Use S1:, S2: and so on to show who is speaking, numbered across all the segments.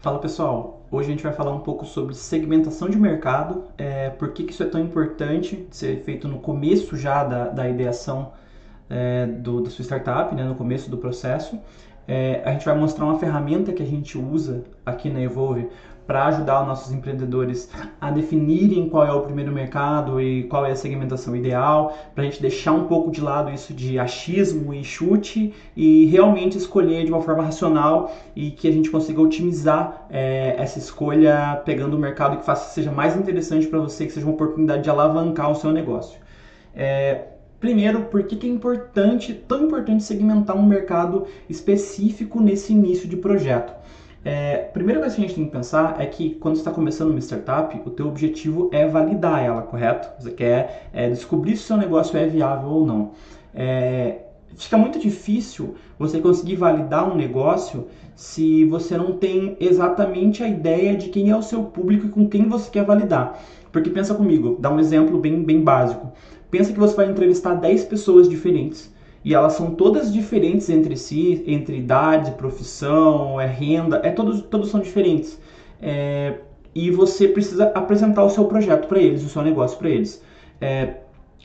S1: Fala pessoal, hoje a gente vai falar um pouco sobre segmentação de mercado, por que isso é tão importante de ser feito no começo já da ideação da sua startup, né, no começo do processo. A gente vai mostrar uma ferramenta que a gente usa aqui na Evolve para ajudar os nossos empreendedores a definirem qual é o primeiro mercado e qual é a segmentação ideal, para a gente deixar um pouco de lado isso de achismo e chute e realmente escolher de uma forma racional e que a gente consiga otimizar essa escolha pegando o mercado que seja mais interessante para você, que seja uma oportunidade de alavancar o seu negócio. Primeiro, por que é tão importante segmentar um mercado específico nesse início de projeto? Primeira coisa que a gente tem que pensar é que quando você está começando uma startup, o teu objetivo é validar ela, correto? Você quer descobrir se o seu negócio é viável ou não. Fica muito difícil você conseguir validar um negócio se você não tem exatamente a ideia de quem é o seu público e com quem você quer validar. Porque pensa comigo, dá um exemplo bem básico. Pensa que você vai entrevistar 10 pessoas diferentes e elas são todas diferentes entre si, entre idade, profissão, renda, todos são diferentes. E você precisa apresentar o seu projeto para eles, o seu negócio para eles.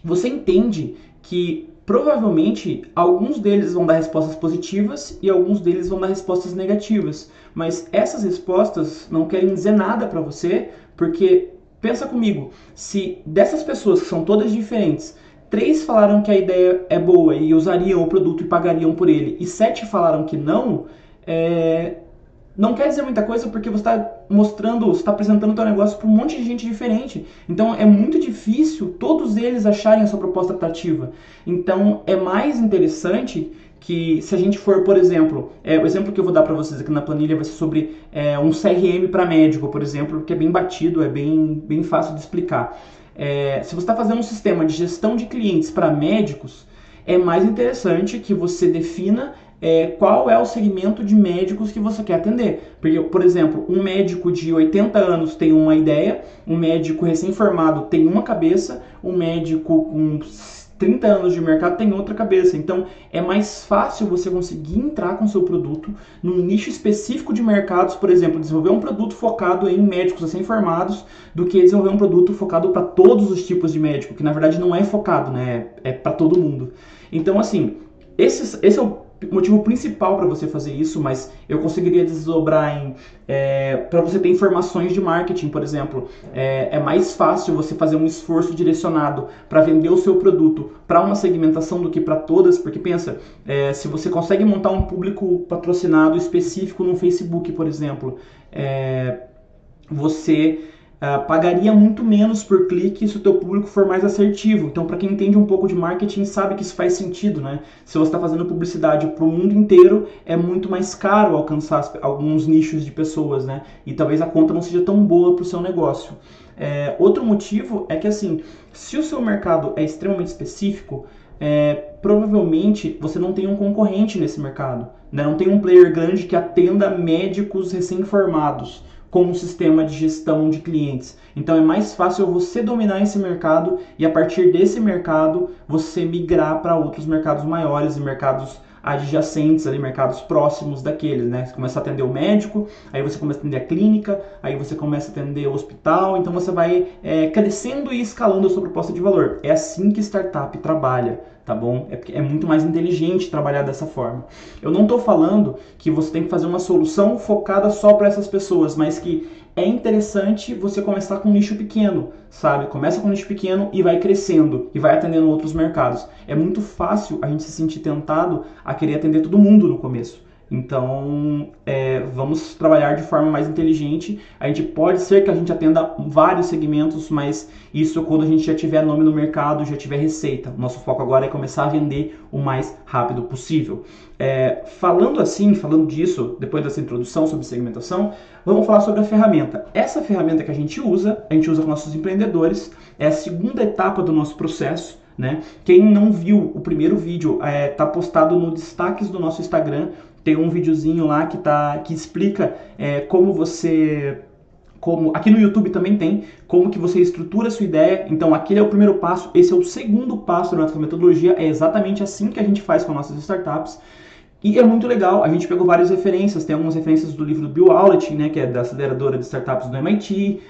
S1: Você entende que provavelmente alguns deles vão dar respostas positivas e alguns deles vão dar respostas negativas, mas essas respostas não querem dizer nada para você, porque pensa comigo, se dessas pessoas que são todas diferentes, 3 falaram que a ideia é boa e usariam o produto e pagariam por ele, e 7 falaram que não, não quer dizer muita coisa porque você está mostrando, você está apresentando o seu negócio para um monte de gente diferente. Então é muito difícil todos eles acharem a sua proposta atrativa. Então é mais interessante que se a gente for, por exemplo, o exemplo que eu vou dar para vocês aqui na planilha vai ser sobre um CRM para médico, por exemplo, que é bem batido, é bem fácil de explicar. Se você está fazendo um sistema de gestão de clientes para médicos, é mais interessante que você defina qual é o segmento de médicos que você quer atender. Porque, por exemplo, um médico de 80 anos tem uma ideia, um médico recém-formado tem uma cabeça, um médico com 30 anos de mercado tem outra cabeça. Então, é mais fácil você conseguir entrar com o seu produto num nicho específico de mercados, por exemplo, desenvolver um produto focado em médicos recém-formados, do que desenvolver um produto focado para todos os tipos de médico, que na verdade não é focado, né? É para todo mundo. Então, assim, esse é o motivo principal para você fazer isso, mas eu conseguiria desdobrar para você ter informações de marketing, por exemplo. É mais fácil você fazer um esforço direcionado para vender o seu produto para uma segmentação do que para todas, porque pensa, se você consegue montar um público patrocinado específico no Facebook, por exemplo, você pagaria muito menos por clique se o teu público for mais assertivo. Então, para quem entende um pouco de marketing, sabe que isso faz sentido, né? Se você está fazendo publicidade para o mundo inteiro, é muito mais caro alcançar alguns nichos de pessoas, né? E talvez a conta não seja tão boa para o seu negócio. Outro motivo é que, assim, se o seu mercado é extremamente específico, provavelmente você não tem um concorrente nesse mercado, né? Não tem um player grande que atenda médicos recém-formados com um sistema de gestão de clientes. Então é mais fácil você dominar esse mercado e a partir desse mercado você migrar para outros mercados maiores e mercados adjacentes, ali, mercados próximos daqueles, né? Você começa a atender o médico, aí você começa a atender a clínica, aí você começa a atender o hospital, então você vai crescendo e escalando a sua proposta de valor. É assim que startup trabalha, tá bom? É muito mais inteligente trabalhar dessa forma. Eu não estou falando que você tem que fazer uma solução focada só para essas pessoas, mas que é interessante você começar com um nicho pequeno, sabe? Começa com um nicho pequeno e vai crescendo e vai atendendo outros mercados. É muito fácil a gente se sentir tentado a querer atender todo mundo no começo. Então, vamos trabalhar de forma mais inteligente. A gente pode ser que a gente atenda vários segmentos, mas isso quando a gente já tiver nome no mercado, já tiver receita. Nosso foco agora é começar a vender o mais rápido possível. Falando disso, depois dessa introdução sobre segmentação, vamos falar sobre a ferramenta. Essa ferramenta que a gente usa com nossos empreendedores, é a segunda etapa do nosso processo. Né? Quem não viu o primeiro vídeo, tá postado no destaques do nosso Instagram. Tem um videozinho lá que explica aqui no YouTube também tem, como que você estrutura a sua ideia. Então aquele é o primeiro passo, esse é o segundo passo da nossa metodologia, é exatamente assim que a gente faz com nossas startups. E é muito legal, a gente pegou várias referências, tem algumas referências do livro do Bill Howlett, né, que é da aceleradora de startups do MIT,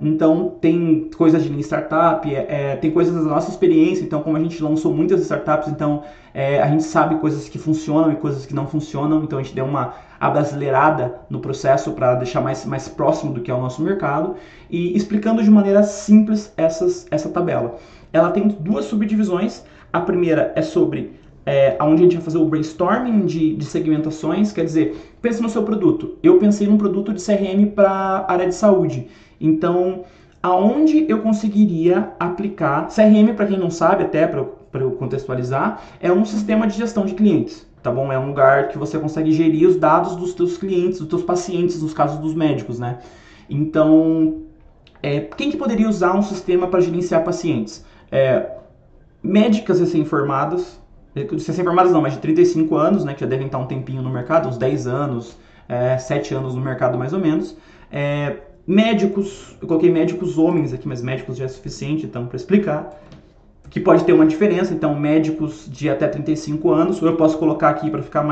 S1: então tem coisas de Lean Startup, tem coisas da nossa experiência, então como a gente lançou muitas startups, então a gente sabe coisas que funcionam e coisas que não funcionam, então a gente deu uma abrasileirada no processo para deixar mais próximo do que é o nosso mercado, e explicando de maneira simples essa tabela. Ela tem duas subdivisões, a primeira é sobre onde a gente vai fazer o brainstorming de segmentações, quer dizer, pense no seu produto. Eu pensei num produto de CRM para a área de saúde. Então, aonde eu conseguiria aplicar... CRM, para quem não sabe, até para eu contextualizar, é um sistema de gestão de clientes, tá bom? É um lugar que você consegue gerir os dados dos teus clientes, dos teus pacientes, nos casos dos médicos, né? Então, quem que poderia usar um sistema para gerenciar pacientes? Médicas recém-formadas, recém-formadas não, mas de 35 anos, né, que já devem estar um tempinho no mercado, uns 10 anos, 7 anos no mercado mais ou menos. Médicos, eu coloquei médicos homens aqui, mas médicos já é suficiente, então, para explicar, que pode ter uma diferença, então, médicos de até 35 anos, ou eu posso colocar aqui para ficar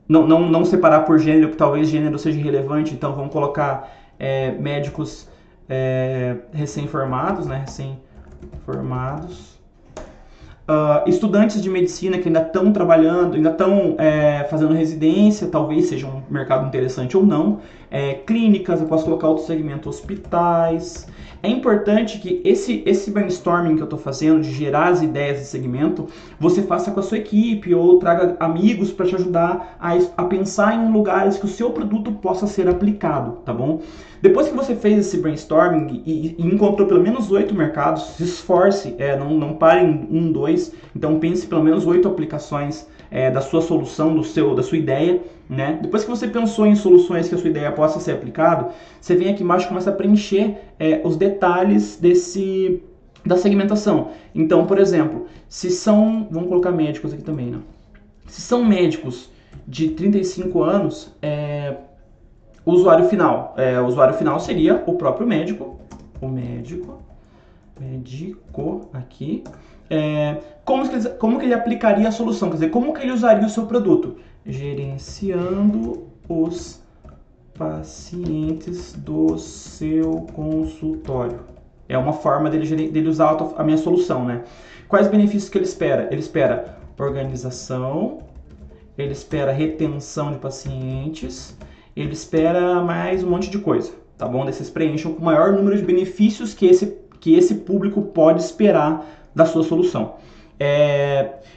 S1: não separar por gênero, que talvez gênero seja relevante, então vamos colocar médicos recém-formados, né, recém-formados. Estudantes de medicina que ainda estão trabalhando, ainda estão fazendo residência, talvez seja um mercado interessante ou não. Clínicas, eu posso colocar outro segmento, hospitais. É importante que esse brainstorming que eu estou fazendo, de gerar as ideias de segmento, você faça com a sua equipe ou traga amigos para te ajudar a pensar em lugares que o seu produto possa ser aplicado, tá bom? Depois que você fez esse brainstorming e encontrou pelo menos 8 mercados, se esforce, não pare em 1, 2, então pense pelo menos 8 aplicações da sua solução, da sua ideia, né? Depois que você pensou em soluções que a sua ideia possa ser aplicada, você vem aqui embaixo e começa a preencher os detalhes da segmentação. Então, por exemplo, se são, vamos colocar médicos aqui também, né? Se são médicos de 35 anos, o usuário final seria o próprio médico, médico aqui. Como que ele aplicaria a solução? Quer dizer, como que ele usaria o seu produto? Gerenciando os pacientes do seu consultório. É uma forma dele usar a minha solução, né? Quais benefícios que ele espera? Ele espera organização, ele espera retenção de pacientes, ele espera mais um monte de coisa, tá bom? Daí vocês preencham com o maior número de benefícios que esse público pode esperar da sua solução.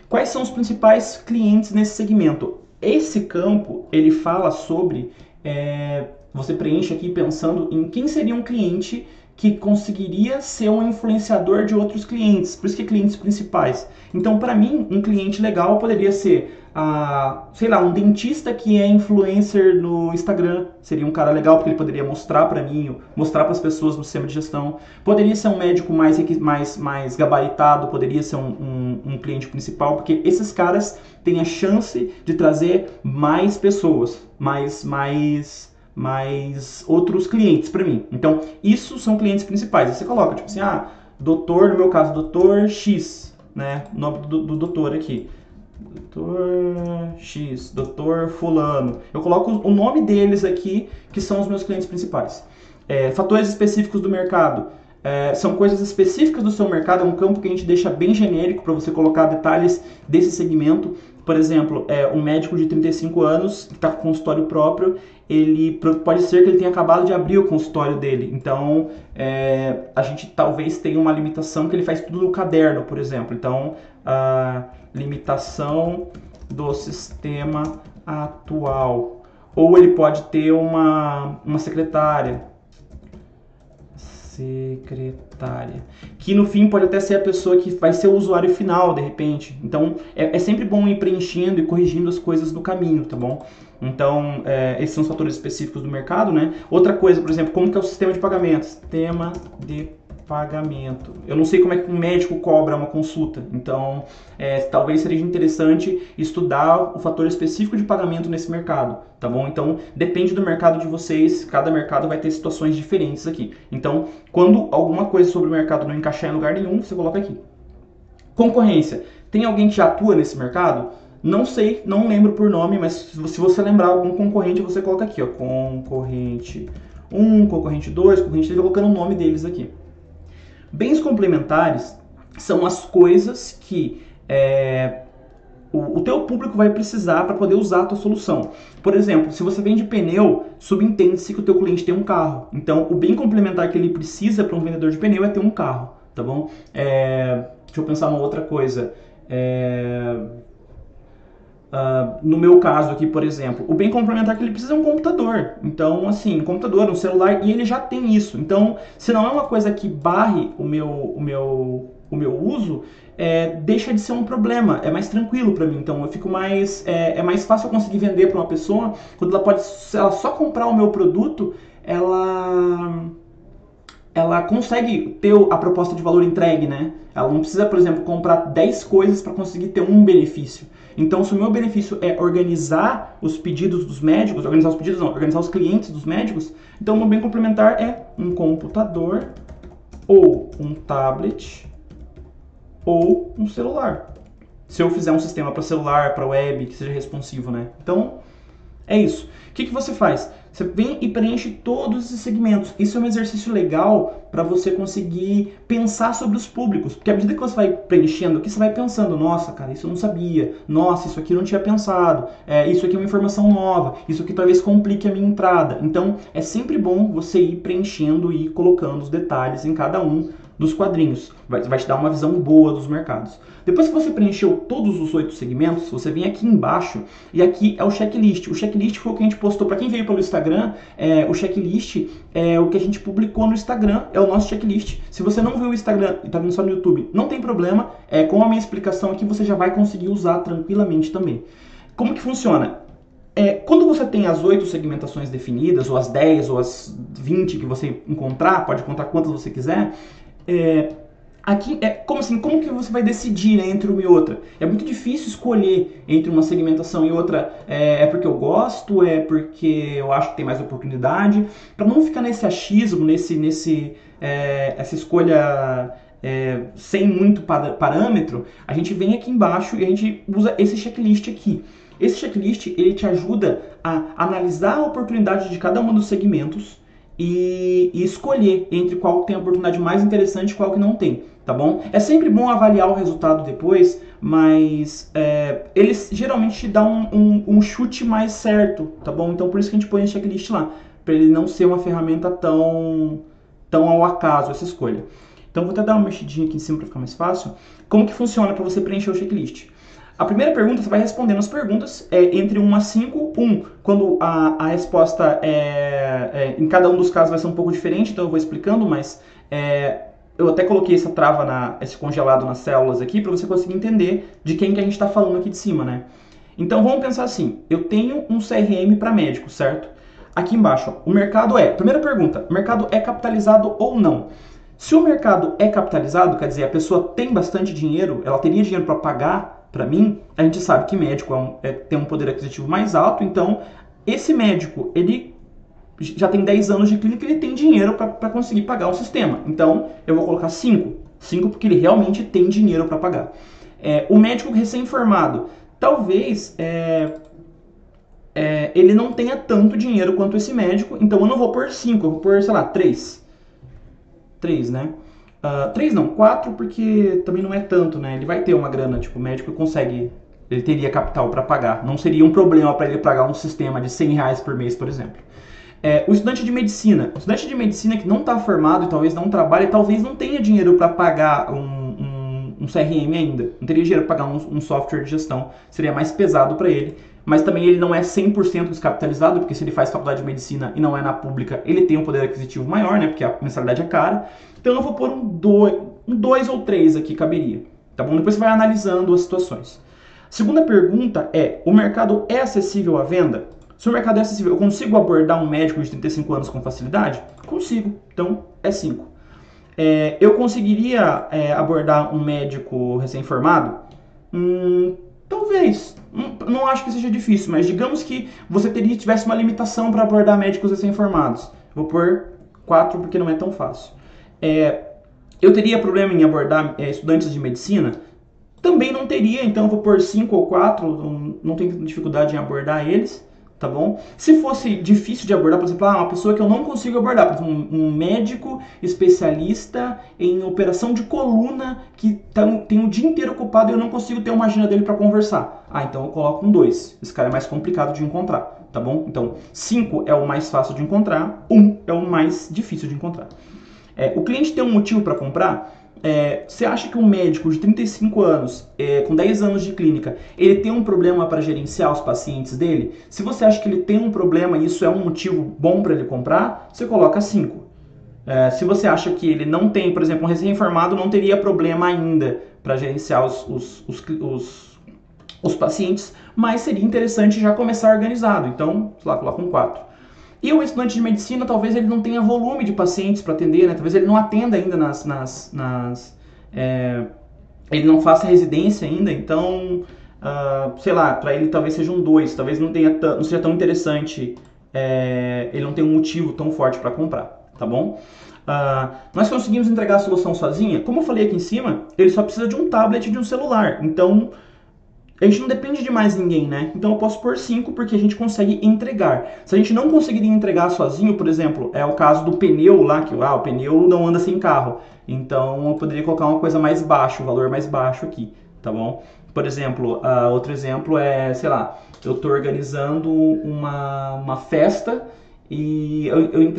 S1: Quais são os principais clientes nesse segmento? Esse campo, ele fala sobre... você preenche aqui pensando em quem seria um cliente que conseguiria ser um influenciador de outros clientes, por isso que clientes principais. Então, para mim, um cliente legal poderia ser, sei lá, um dentista que é influencer no Instagram, seria um cara legal porque ele poderia mostrar para mim, mostrar para as pessoas no sistema de gestão. Poderia ser um médico mais gabaritado, poderia ser um cliente principal, porque esses caras têm a chance de trazer mais pessoas, mais outros clientes para mim. Então, isso são clientes principais. Aí você coloca, tipo assim, doutor, no meu caso, doutor X, né? O nome do doutor aqui. Doutor X, doutor fulano. Eu coloco o nome deles aqui, que são os meus clientes principais. Fatores específicos do mercado. São coisas específicas do seu mercado, é um campo que a gente deixa bem genérico para você colocar detalhes desse segmento. Por exemplo, um médico de 35 anos que está com consultório próprio, pode ser que ele tenha acabado de abrir o consultório dele. Então, a gente talvez tenha uma limitação que ele faz tudo no caderno, por exemplo. Então, a limitação do sistema atual. Ou ele pode ter uma secretária, que no fim pode até ser a pessoa que vai ser o usuário final, de repente. Então, é sempre bom ir preenchendo e corrigindo as coisas no caminho, tá bom? Então, esses são os fatores específicos do mercado, né? Outra coisa, por exemplo, como que é o sistema de pagamento? Sistema de pagamento. Eu não sei como é que um médico cobra uma consulta, então talvez seja interessante estudar o fator específico de pagamento nesse mercado, tá bom? Então, depende do mercado de vocês, cada mercado vai ter situações diferentes aqui. Então, quando alguma coisa sobre o mercado não encaixar em lugar nenhum, você coloca aqui. Concorrência. Tem alguém que já atua nesse mercado? Não sei, não lembro por nome, mas se você lembrar algum concorrente, você coloca aqui, ó, concorrente 1, concorrente 2, concorrente 3, colocando o nome deles aqui. Bens complementares são as coisas que o teu público vai precisar para poder usar a tua solução. Por exemplo, se você vende pneu, subentende-se que o teu cliente tem um carro. Então, o bem complementar que ele precisa para um vendedor de pneu é ter um carro, tá bom? Deixa eu pensar numa outra coisa. No meu caso aqui, por exemplo, o bem complementar que ele precisa é um computador. Então, assim, um computador, um celular, e ele já tem isso. Então, se não é uma coisa que barre o meu uso, deixa de ser um problema, é mais tranquilo para mim. Então, eu fico mais, é mais fácil eu conseguir vender para uma pessoa quando ela só comprar o meu produto, ela consegue ter a proposta de valor entregue, né? Ela não precisa, por exemplo, comprar 10 coisas para conseguir ter um benefício. Então, se o meu benefício é organizar os pedidos dos médicos, organizar os clientes dos médicos, então o meu bem complementar é um computador, ou um tablet, ou um celular. Se eu fizer um sistema para celular, para web, que seja responsivo, né? Então, é isso. O que você faz? Você vem e preenche todos esses segmentos. Isso é um exercício legal para você conseguir pensar sobre os públicos. Porque à medida que você vai preenchendo aqui, você vai pensando, nossa, cara, isso eu não sabia. Nossa, isso aqui eu não tinha pensado. Isso aqui é uma informação nova. Isso aqui talvez complique a minha entrada. Então, é sempre bom você ir preenchendo e colocando os detalhes em cada um dos quadrinhos. Vai te dar uma visão boa dos mercados. Depois que você preencheu todos os 8 segmentos, você vem aqui embaixo e aqui é o checklist. O checklist foi o que a gente postou. Para quem veio pelo Instagram, o checklist é o que a gente publicou no Instagram, é o nosso checklist. Se você não viu o Instagram e está vendo só no YouTube, não tem problema. Com a minha explicação aqui, você já vai conseguir usar tranquilamente também. Como que funciona? Quando você tem as 8 segmentações definidas, ou as 10, ou as 20 que você encontrar, pode contar quantas você quiser, aqui como que você vai decidir entre uma e outra? É muito difícil escolher entre uma segmentação e outra. Porque eu gosto, porque eu acho que tem mais oportunidade. Para não ficar nesse achismo, essa escolha sem muito parâmetro, a gente vem aqui embaixo e a gente usa esse checklist aqui. Esse checklist ele te ajuda a analisar a oportunidade de cada um dos segmentos e escolher entre qual tem a oportunidade mais interessante e qual que não tem, tá bom? É sempre bom avaliar o resultado depois, mas eles geralmente te dão um chute mais certo, tá bom? Então por isso que a gente põe esse checklist lá, para ele não ser uma ferramenta tão ao acaso essa escolha. Então vou até dar uma mexidinha aqui em cima para ficar mais fácil. Como que funciona para você preencher o checklist? A primeira pergunta, você vai respondendo as perguntas entre 1 a 5. 1, quando a resposta em cada um dos casos vai ser um pouco diferente, então eu vou explicando, mas eu até coloquei essa trava, esse congelado nas células aqui, para você conseguir entender de quem que a gente está falando aqui de cima, né? Então vamos pensar assim, eu tenho um CRM para médico, certo? Aqui embaixo, ó, o mercado primeira pergunta, o mercado é capitalizado ou não? Se o mercado é capitalizado, quer dizer, a pessoa tem bastante dinheiro, ela teria dinheiro para pagar para mim, a gente sabe que médico tem um poder aquisitivo mais alto, então esse médico, ele já tem 10 anos de clínica, ele tem dinheiro para conseguir pagar o sistema. Então, eu vou colocar 5. 5 porque ele realmente tem dinheiro para pagar. O médico recém-formado, talvez ele não tenha tanto dinheiro quanto esse médico, então eu não vou pôr 5, eu vou pôr, sei lá, 3. 3, né? 3 não, 4 porque também não é tanto, né? Ele vai ter uma grana, tipo, o médico consegue, ele teria capital para pagar. Não seria um problema para ele pagar um sistema de R$100 por mês, por exemplo. O estudante de medicina. O estudante de medicina que não está formado e talvez não trabalhe, talvez não tenha dinheiro para pagar um CRM ainda. Não teria dinheiro para pagar um software de gestão. Seria mais pesado para ele. Mas também ele não é 100% descapitalizado, porque se ele faz faculdade de medicina e não é na pública, ele tem um poder aquisitivo maior, né? Porque a mensalidade é cara. Então eu vou pôr um 2 ou 3 aqui, caberia. Tá bom? Depois você vai analisando as situações. Segunda pergunta o mercado é acessível à venda? Se o mercado é acessível, eu consigo abordar um médico de 35 anos com facilidade? Consigo. Então, é 5. Eu conseguiria abordar um médico recém-formado? Talvez. Não acho que seja difícil, mas digamos que você tivesse uma limitação para abordar médicos recém-formados. Vou pôr 4 porque não é tão fácil. Eu teria problema em abordar estudantes de medicina? também não teria, então eu vou pôr 5 ou 4, não tenho dificuldade em abordar eles, tá bom? Se fosse difícil de abordar, por exemplo, uma pessoa que eu não consigo abordar, por exemplo, um médico especialista em operação de coluna que tem o dia inteiro ocupado e eu não consigo ter uma agenda dele para conversar. Então eu coloco um 2. Esse cara é mais complicado de encontrar, tá bom? Então 5 é o mais fácil de encontrar, 1 é o mais difícil de encontrar. O cliente tem um motivo para comprar. Você acha que um médico de 35 anos, com 10 anos de clínica, ele tem um problema para gerenciar os pacientes dele? Se você acha que ele tem um problema e isso é um motivo bom para ele comprar, você coloca 5. Se você acha que ele não tem, por exemplo, um recém-formado não teria problema ainda para gerenciar os pacientes, mas seria interessante já começar organizado, então, sei lá, coloca um 4. E o estudante de medicina, talvez ele não tenha volume de pacientes para atender, né? Talvez ele não atenda ainda ele não faça residência ainda, então, sei lá, para ele talvez seja um 2, talvez não seja tão interessante, ele não tem um motivo tão forte para comprar, tá bom? Nós conseguimos entregar a solução sozinha? Como eu falei aqui em cima, ele só precisa de um tablet e de um celular, então a gente não depende de mais ninguém, né? Então eu posso pôr 5 porque a gente consegue entregar. Se a gente não conseguiria entregar sozinho, por exemplo, é o caso do pneu lá, que o pneu não anda sem carro. Então eu poderia colocar uma coisa mais baixa, um valor mais baixo aqui, tá bom? Por exemplo, outro exemplo é, sei lá, eu estou organizando uma festa e eu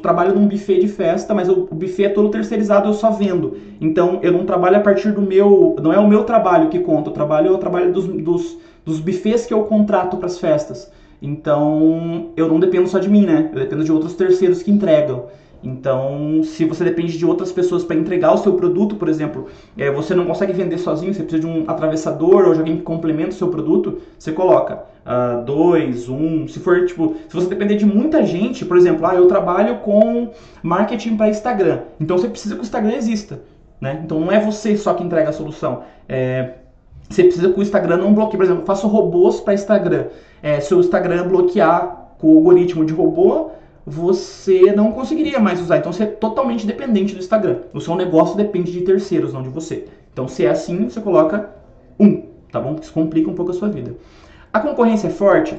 S1: trabalho num buffet de festa, mas o buffet é todo terceirizado, eu só vendo. Então eu não trabalho a partir do meu, não é o meu trabalho que conta, é o trabalho dos buffets que eu contrato para as festas. Então eu não dependo só de mim, né? Eu dependo de outros terceiros que entregam. Então, se você depende de outras pessoas para entregar o seu produto, por exemplo, você não consegue vender sozinho, você precisa de um atravessador ou de alguém que complementa o seu produto, você coloca 2, 1. Se você depender de muita gente, por exemplo, eu trabalho com marketing para Instagram, então você precisa que o Instagram exista, né? Então não é você só que entrega a solução. Você precisa que o Instagram não bloqueie. Por exemplo, eu faço robôs para Instagram. Se o Instagram bloquear com o algoritmo de robô, você não conseguiria mais usar. Então você é totalmente dependente do Instagram. O seu negócio depende de terceiros, não de você. Então se é assim, você coloca 1, tá bom? Isso complica um pouco a sua vida. A concorrência é forte?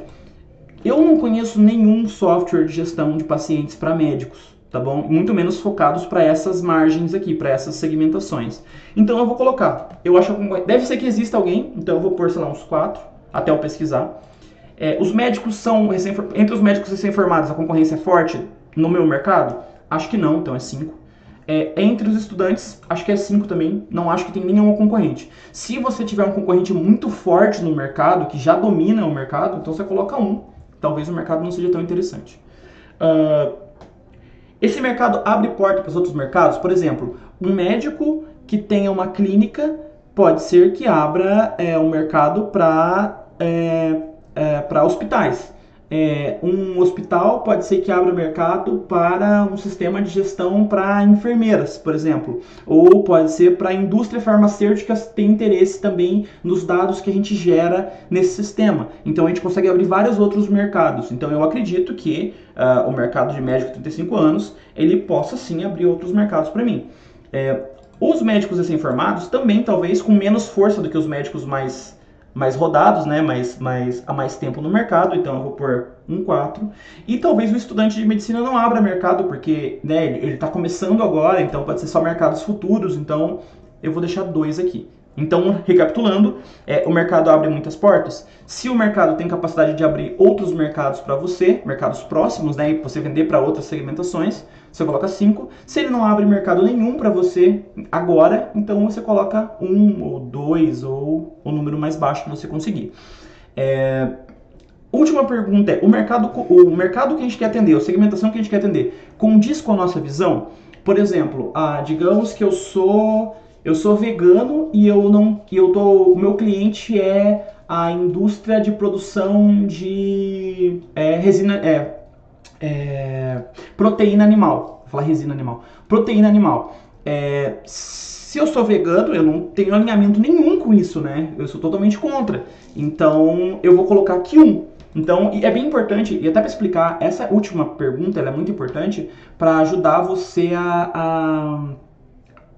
S1: Eu não conheço nenhum software de gestão de pacientes para médicos, tá bom? Muito menos focados para essas margens aqui, para essas segmentações. Então eu vou colocar. Eu acho que deve ser que exista alguém, então eu vou pôr, sei lá, uns 4, até eu pesquisar. Os médicos são, entre os médicos recém-formados, a concorrência é forte no meu mercado? Acho que não, então é 5. Entre os estudantes, acho que é 5 também, não acho que tem nenhuma concorrente. Se você tiver um concorrente muito forte no mercado, que já domina o mercado, então você coloca 1. Talvez o mercado não seja tão interessante. Esse mercado abre porta para os outros mercados? Por exemplo, um médico que tenha uma clínica pode ser que abra um mercado para hospitais. Um hospital pode ser que abra o mercado para um sistema de gestão para enfermeiras, por exemplo. Ou pode ser para a indústria farmacêutica ter interesse também nos dados que a gente gera nesse sistema. Então a gente consegue abrir vários outros mercados. Então eu acredito que o mercado de médico de 35 anos, ele possa sim abrir outros mercados para mim. Os médicos recém-formados também, talvez, com menos força do que os médicos mais rodados, né, há mais tempo no mercado, então eu vou pôr um 4. E talvez o estudante de medicina não abra mercado, porque ele está começando agora, então pode ser só mercados futuros, então eu vou deixar 2 aqui. Então, recapitulando, o mercado abre muitas portas. Se o mercado tem capacidade de abrir outros mercados para você, mercados próximos, né, e você vender para outras segmentações, você coloca 5. Se ele não abre mercado nenhum para você agora, então você coloca 1 ou 2 ou o número mais baixo que você conseguir. Última pergunta o mercado que a gente quer atender, a segmentação que a gente quer atender, condiz com a nossa visão? Por exemplo, digamos que eu sou vegano e o meu cliente é a indústria de produção de proteína animal. Vou falar resina animal. Proteína animal. Se eu sou vegano, eu não tenho alinhamento nenhum com isso, né? Eu sou totalmente contra. Então, eu vou colocar aqui 1. Então, é bem importante, e até para explicar, essa última pergunta ela é muito importante para ajudar você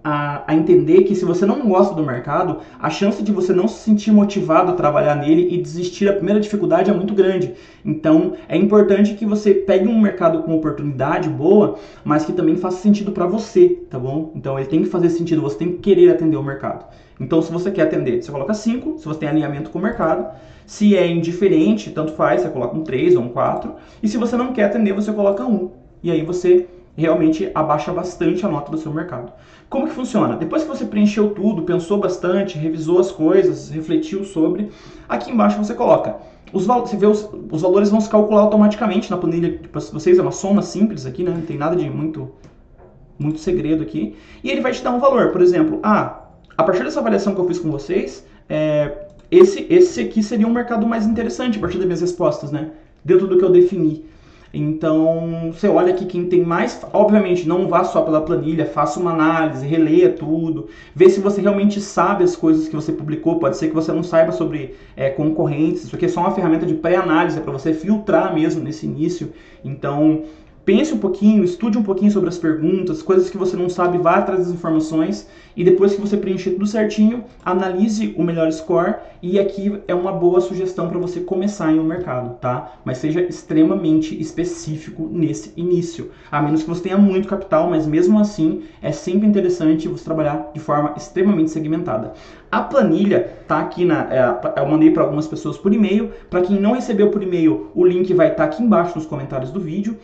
S1: a entender que se você não gosta do mercado, a chance de você não se sentir motivado a trabalhar nele e desistir a primeira dificuldade é muito grande. Então é importante que você pegue um mercado com oportunidade boa, mas que também faça sentido para você, tá bom? Então ele tem que fazer sentido, você tem que querer atender o mercado. Então se você quer atender, você coloca 5, se você tem alinhamento com o mercado. Se é indiferente, tanto faz, você coloca um 3 ou um 4. E se você não quer atender, você coloca 1. E aí você realmente abaixa bastante a nota do seu mercado. Como que funciona? Depois que você preencheu tudo, pensou bastante, revisou as coisas, refletiu sobre, aqui embaixo você coloca. Você vê os valores vão se calcular automaticamente na planilha para vocês, é uma soma simples aqui, né? Não tem nada de muito segredo aqui. E ele vai te dar um valor, por exemplo, a partir dessa avaliação que eu fiz com vocês, esse aqui seria um mercado mais interessante a partir das minhas respostas, né? Dentro do que eu defini. Então, você olha aqui quem tem mais, obviamente não vá só pela planilha, faça uma análise, releia tudo, vê se você realmente sabe as coisas que você publicou, pode ser que você não saiba sobre concorrentes, isso aqui é só uma ferramenta de pré-análise, é para você filtrar mesmo nesse início, então pense um pouquinho, estude um pouquinho sobre as perguntas, coisas que você não sabe, vá atrás das informações e depois que você preencher tudo certinho, analise o melhor score e aqui é uma boa sugestão para você começar em um mercado, tá? Mas seja extremamente específico nesse início, a menos que você tenha muito capital, mas mesmo assim é sempre interessante você trabalhar de forma extremamente segmentada. A planilha tá aqui eu mandei para algumas pessoas por e-mail. Para quem não recebeu por e-mail, o link vai estar aqui embaixo nos comentários do vídeo.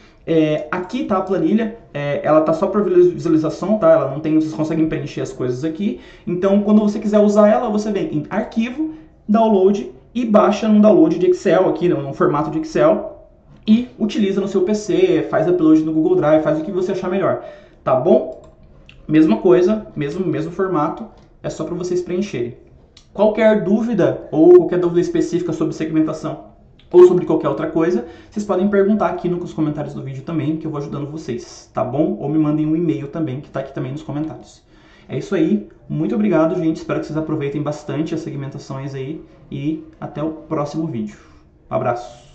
S1: Aqui tá a planilha, ela tá só para visualização, tá? Ela não tem, vocês conseguem preencher as coisas aqui. Então, quando você quiser usar ela, você vem em Arquivo, Download e baixa num download de Excel aqui, num formato de Excel e utiliza no seu PC, faz upload no Google Drive, faz o que você achar melhor, tá bom? Mesma coisa, mesmo formato. É só para vocês preencherem. Qualquer dúvida ou qualquer dúvida específica sobre segmentação ou sobre qualquer outra coisa, vocês podem perguntar aqui nos comentários do vídeo também, que eu vou ajudando vocês, tá bom? Ou me mandem um e-mail também, que tá aqui também nos comentários. É isso aí, muito obrigado, gente. Espero que vocês aproveitem bastante as segmentações aí e até o próximo vídeo. Um abraço!